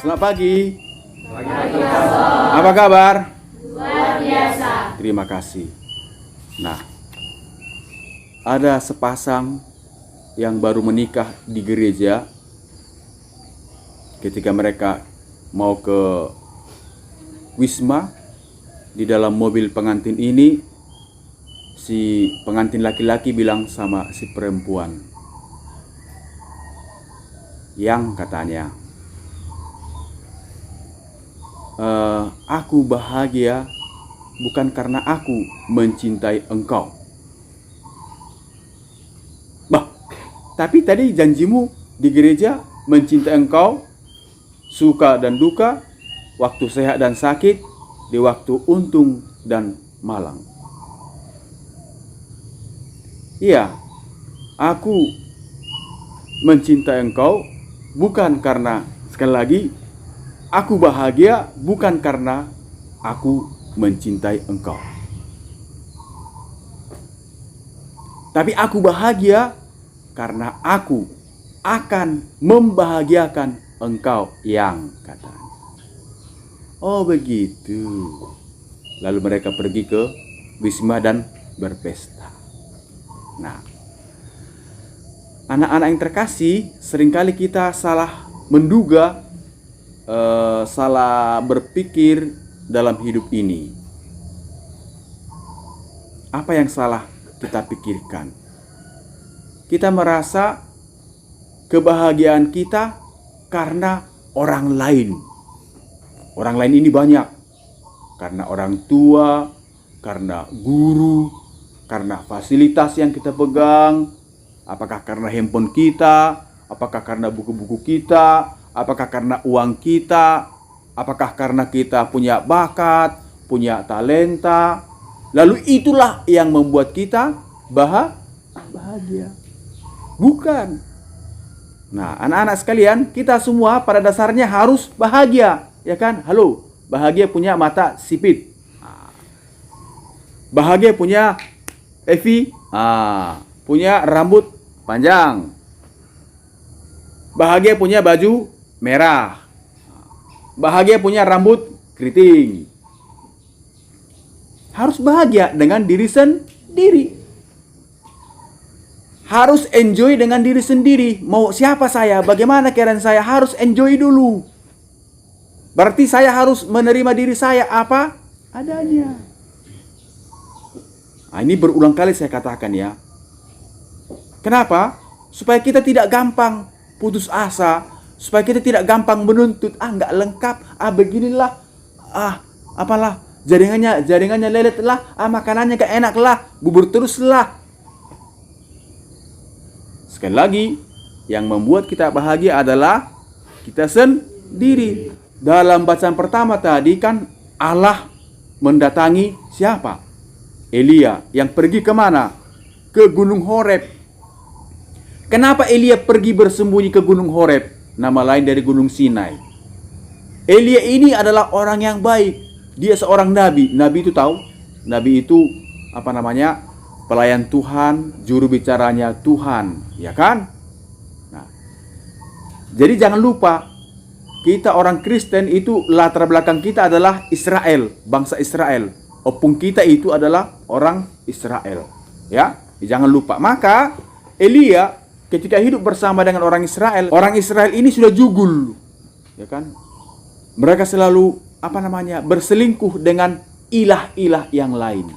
Selamat pagi. Pagi, Pastor. Apa kabar? Luar biasa. Terima kasih. Nah, ada sepasang yang baru menikah di gereja. Ketika mereka mau ke Wisma, di dalam mobil pengantin ini, si pengantin laki-laki bilang sama si perempuan, yang katanya, aku bahagia bukan karena aku mencintai engkau. Bah, tapi tadi janjimu di gereja mencintai engkau, suka dan duka, waktu sehat dan sakit, di waktu untung dan malang. Iya, aku mencintai engkau bukan karena, sekali lagi, aku bahagia bukan karena aku mencintai engkau, tapi aku bahagia karena aku akan membahagiakan engkau, yang katanya. Oh begitu. Lalu mereka pergi ke Wisma dan berpesta. Nah, anak-anak yang terkasih, seringkali kita salah menduga, salah berpikir dalam hidup ini. Apa yang salah kita pikirkan? Kita merasa kebahagiaan kita karena orang lain. Orang lain ini banyak. Karena orang tua, karena guru, karena fasilitas yang kita pegang. Apakah karena handphone kita? Apakah karena buku-buku kita? Apakah karena uang kita? Apakah karena kita punya bakat, punya talenta? Lalu itulah yang membuat kita bahagia. Bukan. Nah, anak-anak sekalian, kita semua pada dasarnya harus bahagia, ya kan? Halo, bahagia punya mata sipit. Bahagia punya Evi, punya rambut panjang. Bahagia punya baju merah. Bahagia punya rambut keriting. Harus bahagia dengan diri sendiri. Harus enjoy dengan diri sendiri. Mau siapa saya, bagaimana keadaan saya, harus enjoy dulu. Berarti saya harus menerima diri saya apa adanya. Nah, ini berulang kali saya katakan ya. Kenapa? Supaya kita tidak gampang putus asa, supaya kita tidak gampang menuntut, nggak lengkap, beginilah, apalah, jaringannya lelet lah, makanannya gak enak lah, bubur terus lah. Sekali lagi, yang membuat kita bahagia adalah kita sendiri. Dalam bacaan pertama tadi kan Allah mendatangi siapa? Elia yang pergi kemana? Ke Gunung Horeb. Kenapa Elia pergi bersembunyi ke Gunung Horeb? Nama lain dari Gunung Sinai. Elia ini adalah orang yang baik. Dia seorang nabi. Nabi itu tahu? Nabi itu pelayan Tuhan, juru bicaranya Tuhan, ya kan? Nah, jadi jangan lupa, kita orang Kristen itu latar belakang kita adalah Israel, bangsa Israel. Opung kita itu adalah orang Israel, ya. Jangan lupa. Maka Elia ketika hidup bersama dengan orang Israel ini sudah jugul, ya kan? Mereka selalu berselingkuh dengan ilah-ilah yang lain.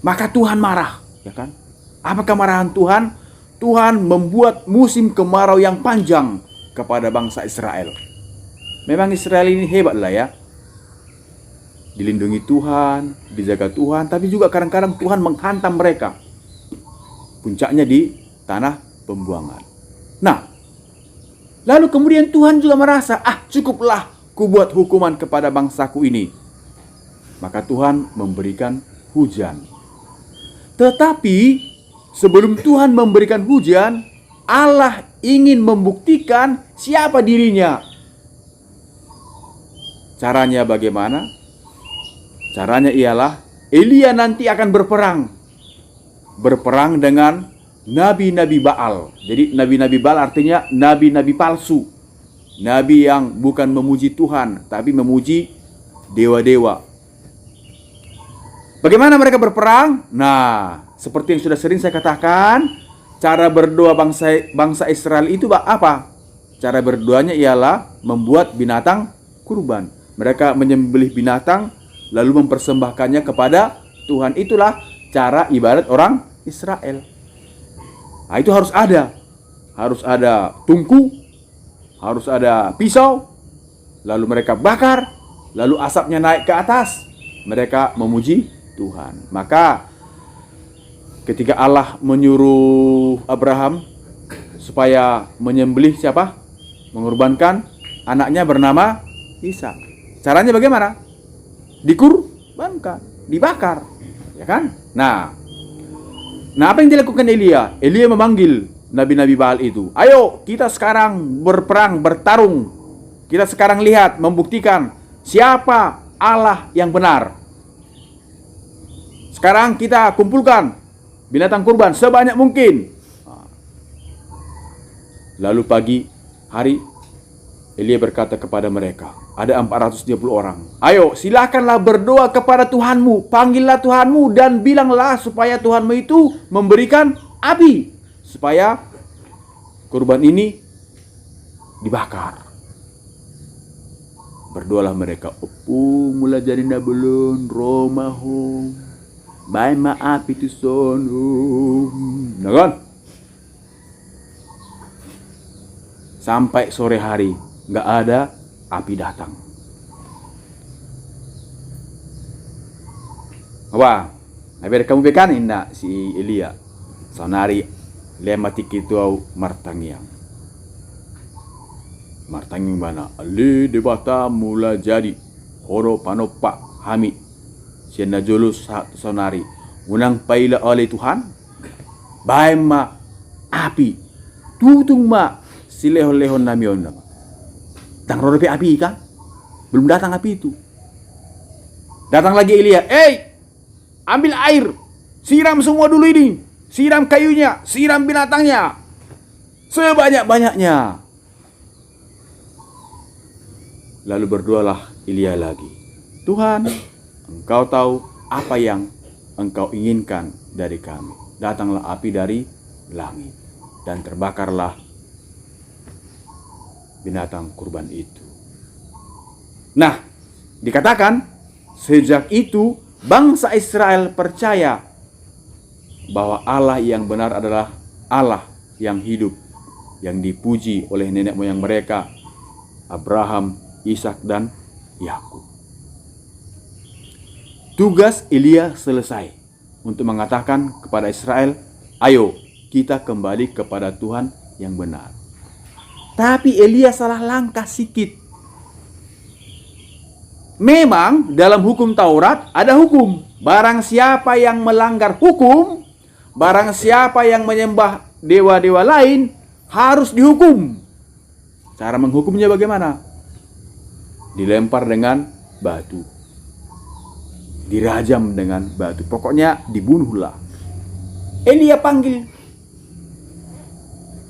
Maka Tuhan marah, ya kan? Apa kemarahan Tuhan? Tuhan membuat musim kemarau yang panjang kepada bangsa Israel. Memang Israel ini hebat lah ya. Dilindungi Tuhan, dijaga Tuhan, tapi juga kadang-kadang Tuhan menghantam mereka. Puncaknya di tanah pembuangan. Nah, lalu kemudian Tuhan juga merasa, cukuplah ku buat hukuman kepada bangsaku ini. Maka Tuhan memberikan hujan. Tetapi sebelum Tuhan memberikan hujan, Allah ingin membuktikan siapa dirinya. Caranya bagaimana? Caranya ialah Elia nanti akan berperang. Berperang dengan nabi-nabi Baal. Jadi nabi-nabi Baal artinya nabi-nabi palsu. Nabi yang bukan memuji Tuhan, tapi memuji dewa-dewa. Bagaimana mereka berperang? Nah, seperti yang sudah sering saya katakan, cara berdoa bangsa Israel itu apa? Cara berdoanya ialah membuat binatang kurban. Mereka menyembelih binatang lalu mempersembahkannya kepada Tuhan. Itulah cara ibadat orang Israel. Nah, itu harus ada. Harus ada tungku, harus ada pisau, lalu mereka bakar, lalu asapnya naik ke atas. Mereka memuji Tuhan. Maka ketika Allah menyuruh Abraham supaya menyembelih siapa? Mengorbankan anaknya bernama Ishak. Caranya bagaimana? Dikurbankan, dibakar, ya kan? Nah, apa yang dilakukan Elia? Elia memanggil nabi-nabi Baal itu. Ayo, kita sekarang berperang, bertarung. Kita sekarang lihat, membuktikan siapa Allah yang benar. Sekarang kita kumpulkan binatang kurban sebanyak mungkin. Lalu pagi hari, Elia berkata kepada mereka, ada 430 orang. Ayo, silakanlah berdoa kepada Tuhanmu. Panggillah Tuhanmu dan bilanglah supaya Tuhanmu itu memberikan api, supaya kurban ini dibakar. Berdoalah mereka. Mula jadi nabelun romahum. Baik maaf itu sonum. Nah kan? Sampai sore hari nggak ada api datang. Apa? Haber kamu bekan inda si Elia. Sonari lematik itu au martangiang. Martangiang mana? Ali debata mula jadi horo panopak hamid. Siena julus sonari. Unang paila oleh Tuhan. Baik ma api. Tutung ma si lehon-lehon namion nama. Tang roda api kan? Belum datang api itu. Datang lagi Elia. Ambil air. Siram semua dulu ini. Siram kayunya. Siram binatangnya. Sebanyak-banyaknya. Lalu berdoalah Elia lagi. Tuhan, Engkau tahu apa yang Engkau inginkan dari kami. Datanglah api dari langit. Dan terbakarlah binatang kurban itu. Nah, dikatakan sejak itu bangsa Israel percaya bahwa Allah yang benar adalah Allah yang hidup, yang dipuji oleh nenek moyang mereka, Abraham, Ishak, dan Yakub. Tugas Elia selesai untuk mengatakan kepada Israel, ayo kita kembali kepada Tuhan yang benar. Tapi Elia salah langkah sikit. Memang dalam hukum Taurat ada hukum. Barang siapa yang melanggar hukum, barang siapa yang menyembah dewa-dewa lain, harus dihukum. Cara menghukumnya bagaimana? Dilempar dengan batu. Dirajam dengan batu. Pokoknya dibunuhlah. Elia panggil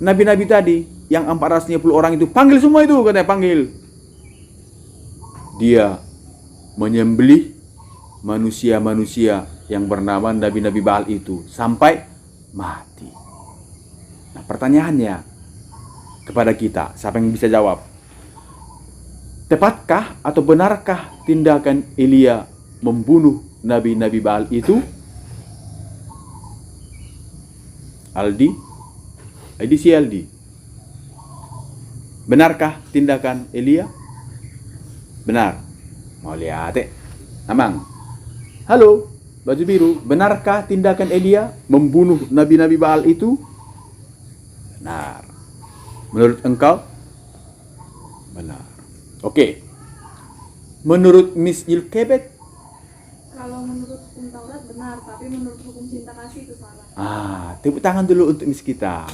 nabi-nabi tadi. Yang 430 orang itu, panggil semua itu, katanya panggil. Dia menyembelih manusia-manusia yang bernama nabi-nabi Baal itu sampai mati. Nah, pertanyaannya kepada kita, siapa yang bisa jawab? Tepatkah atau benarkah tindakan Elia membunuh nabi-nabi Baal itu? Aldi? Si Aldi. Benarkah tindakan Elia? Benar. Mau lihat Amang. Halo, baju biru. Benarkah tindakan Elia membunuh nabi-nabi Baal itu? Benar. Menurut engkau? Benar. Oke. Menurut Miss Ilkebet? Kalau menurut hukum Taurat benar, tapi menurut hukum cinta kasih itu salah. Tepuk tangan dulu untuk Miss kita.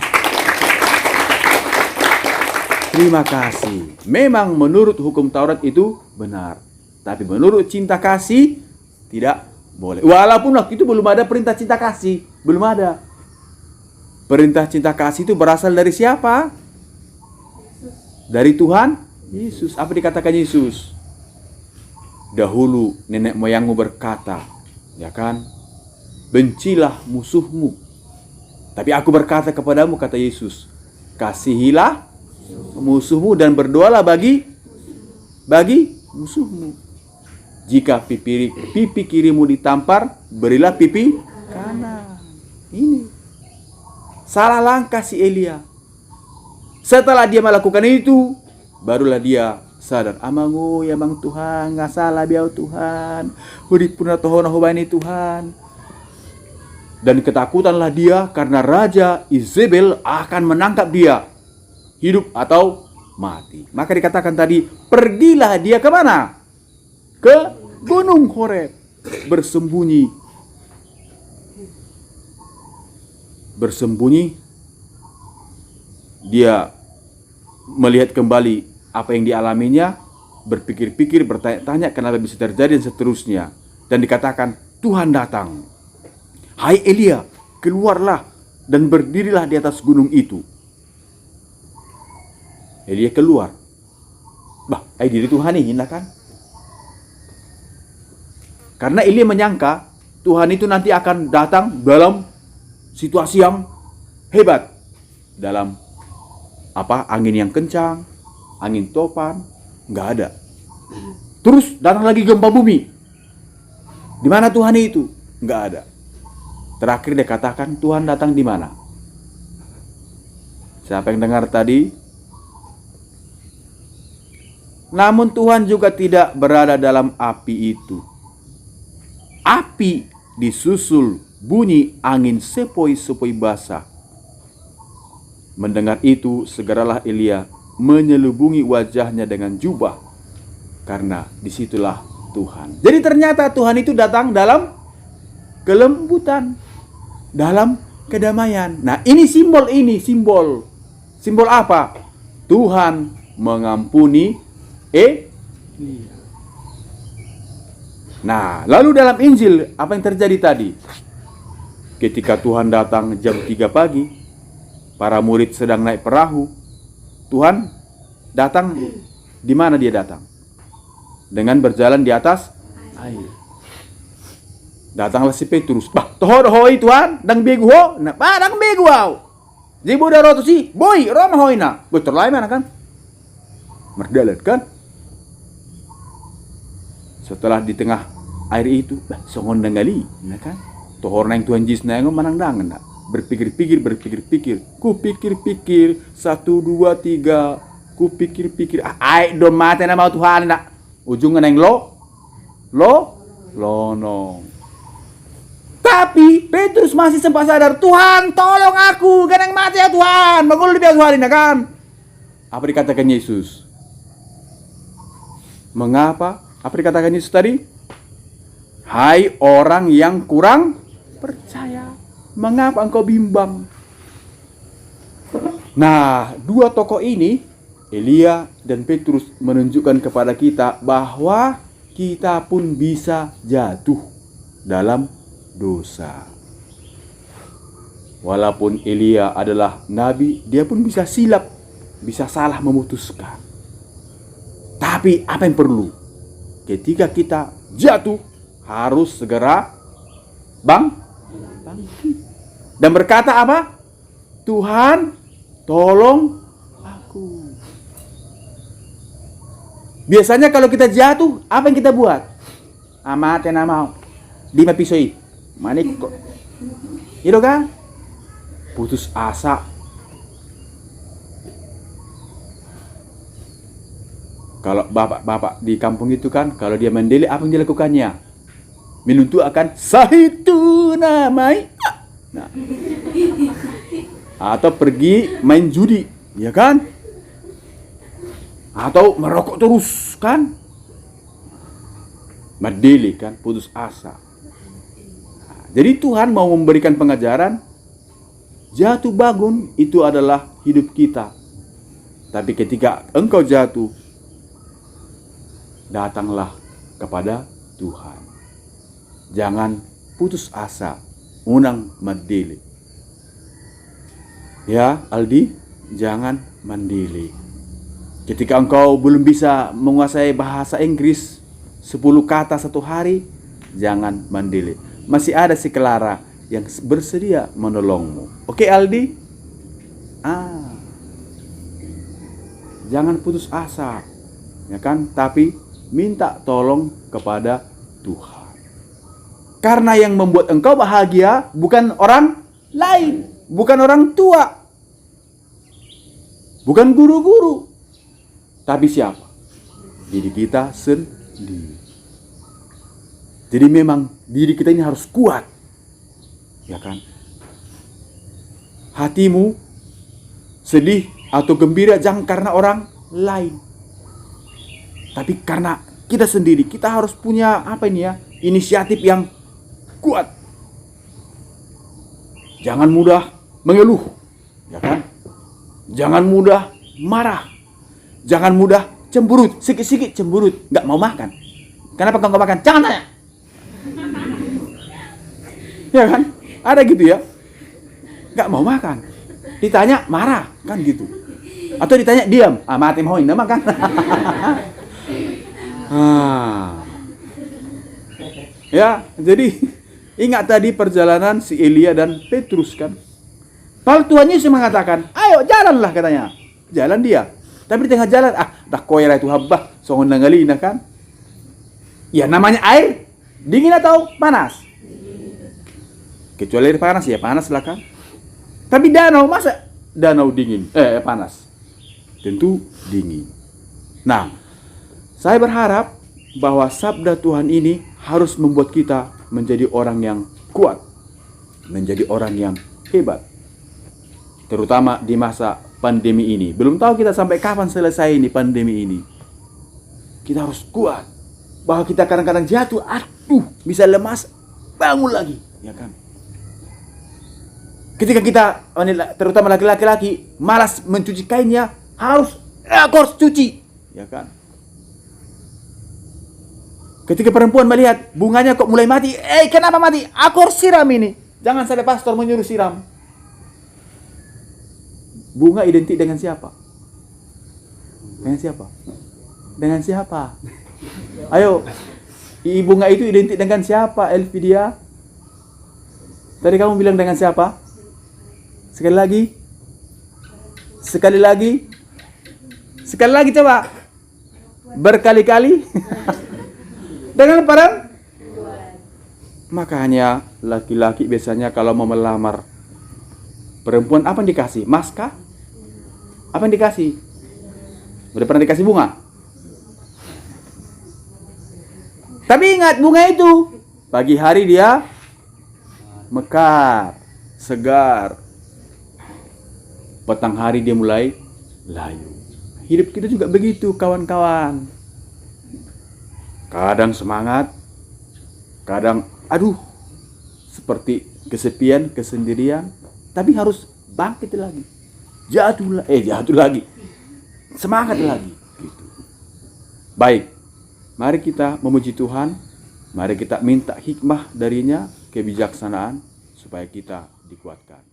Terima kasih. Memang menurut hukum Taurat itu benar. Tapi menurut cinta kasih tidak boleh. Walaupun waktu itu belum ada perintah cinta kasih. Belum ada. Perintah cinta kasih itu berasal dari siapa? dari Tuhan Yesus. Apa dikatakan Yesus? Dahulu nenek moyangmu berkata, ya kan, bencilah musuhmu. Tapi aku berkata kepadamu, kata Yesus, kasihilah musuhmu dan berdoalah bagi musuhmu. Jika pipi kirimu ditampar, berilah pipi kanan. Ini salah langkah si Elia. Setelah dia melakukan itu, barulah dia sadar, amangu ya bang Tuhan, nggak salah biau Tuhan, hurip puna tohona hobani Tuhan. Dan ketakutanlah dia karena Raja Izebel akan menangkap dia, hidup atau mati. Maka dikatakan tadi, pergilah dia kemana? Ke Gunung Horeb, bersembunyi. Dia melihat kembali apa yang dialaminya, berpikir-pikir, bertanya-tanya kenapa bisa terjadi dan seterusnya. Dan dikatakan, Tuhan datang. Hai Elia, keluarlah dan berdirilah di atas gunung itu. Elia keluar. Diri Tuhan ini kan? Karena Elia menyangka Tuhan itu nanti akan datang dalam situasi yang hebat. Dalam angin yang kencang, angin topan, nggak ada. Terus datang lagi gempa bumi. Di mana Tuhan itu? Nggak ada. Terakhir dia katakan, Tuhan datang di mana? Siapa yang dengar tadi? Namun Tuhan juga tidak berada dalam api itu. Api disusul bunyi angin sepoi-sepoi basah. Mendengar itu, segeralah Elia menyelubungi wajahnya dengan jubah, karena disitulah Tuhan. Jadi ternyata Tuhan itu datang dalam kelembutan, dalam kedamaian. Nah, ini simbol apa? Tuhan mengampuni Elia. Nah, lalu dalam Injil apa yang terjadi tadi? Ketika Tuhan datang jam 3 pagi, para murid sedang naik perahu. Tuhan datang di mana dia datang? Dengan berjalan di atas air. Datanglah si Petrus. Tohoi Tuhan, dang begu ho. Nah, dang begu au. Jadi bodoh rotu si, boy, Roma hoina. Boy, terlalu mana kan? Merdalat kan? Setelah di tengah air itu, songon dengali, nah kan? Tohor nang Tuhan Yesus nang manang dangan, berpikir-pikir, kupikir-pikir, 1, 2, 3, kupikir-pikir, ai do mate na mau Tuhan nak, ujungnya nang lonong. Tapi Petrus masih sempat sadar, Tuhan tolong aku, ganang mati ya Tuhan, mengulur dia Tuhan ini kan? Apa dikatakan Yesus? Mengapa? Apa dikatakan Yesus tadi? Hai orang yang kurang percaya, mengapa engkau bimbang? Nah, dua tokoh ini, Elia dan Petrus, menunjukkan kepada kita bahwa kita pun bisa jatuh dalam dosa. Walaupun Elia adalah nabi, dia pun bisa silap, bisa salah memutuskan. Tapi apa yang perlu? Ketika kita jatuh, harus segera bangkit dan berkata apa? Tuhan, tolong aku. Biasanya kalau kita jatuh, apa yang kita buat? Amate na mau. Di mapisoi. Manik kok. Itu kan? Putus asa. Kalau bapak-bapak di kampung itu kan, kalau dia mendele, apa yang dilakukannya? Menuntut akan sahitu namai. Nah. Atau pergi main judi, ya kan? Atau merokok terus, kan? Mendele kan, putus asa. Nah, jadi Tuhan mau memberikan pengajaran, jatuh bangun itu adalah hidup kita. Tapi ketika engkau jatuh, datanglah kepada Tuhan. Jangan putus asa, unang mandili. Ya, Aldi, jangan mandili. Ketika engkau belum bisa menguasai bahasa Inggris 10 kata satu hari, jangan mandiri. Masih ada si Clara yang bersedia menolongmu. Oke Aldi? Jangan putus asa, ya kan? Tapi minta tolong kepada Tuhan. Karena yang membuat engkau bahagia bukan orang lain, bukan orang tua, bukan guru-guru, tapi siapa? Diri kita sendiri. Jadi memang diri kita ini harus kuat, ya kan? Hatimu sedih atau gembira jangan karena orang lain, tapi karena kita sendiri. Kita harus punya inisiatif yang kuat. Jangan mudah mengeluh, ya kan? Jangan mudah marah. Jangan mudah cemberut, sikit-sikit cemberut, nggak mau makan. Kenapa kau nggak makan? Jangan tanya. Ya kan? Ada gitu ya. Nggak mau makan. Ditanya marah, kan gitu. Atau ditanya diam, mati mau ini makan. Ya, jadi ingat tadi perjalanan si Elia dan Petrus kan. Lalu Tuhan Yesus mengatakan, ayo jalanlah katanya. Jalan dia. Tapi di tengah jalan, dah koira itu habah, songon nangalina kan. Ya namanya air, dingin atau panas? Kecuali air panas, ya panas lah kan. Tapi danau, masa danau dingin? Panas. Tentu dingin. Nah, saya berharap bahwa sabda Tuhan ini harus membuat kita menjadi orang yang kuat, menjadi orang yang hebat. Terutama di masa pandemi ini. Belum tahu kita sampai kapan selesai ini pandemi ini. Kita harus kuat. Bahwa kita kadang-kadang jatuh, bisa lemas, bangun lagi, ya kan? Ketika kita, terutama laki-laki, malas mencuci kainnya, aku harus cuci, ya kan? Ketika perempuan melihat bunganya kok mulai mati, kenapa mati? Aku harus siram ini. Jangan sampai pastor menyuruh siram. Bunga identik dengan siapa? Dengan siapa? Dengan siapa? Ayo, bunga itu identik dengan siapa, Elvidia? Tadi kamu bilang dengan siapa? Sekali lagi. Sekali lagi. Sekali lagi coba. Berkali-kali. Dengan perempuan. Makanya laki-laki biasanya kalau mau melamar perempuan apa yang dikasih? Mas kah? Apa yang dikasih? Udah pernah dikasih bunga? Tapi ingat, bunga itu pagi hari dia mekar, segar. Petang hari dia mulai layu. Hidup kita juga begitu, kawan-kawan. Kadang semangat, kadang seperti kesepian, kesendirian, tapi harus bangkit lagi. Jatuh lagi. Semangat lagi gitu. Baik. Mari kita memuji Tuhan. Mari kita minta hikmah darinya, kebijaksanaan supaya kita dikuatkan.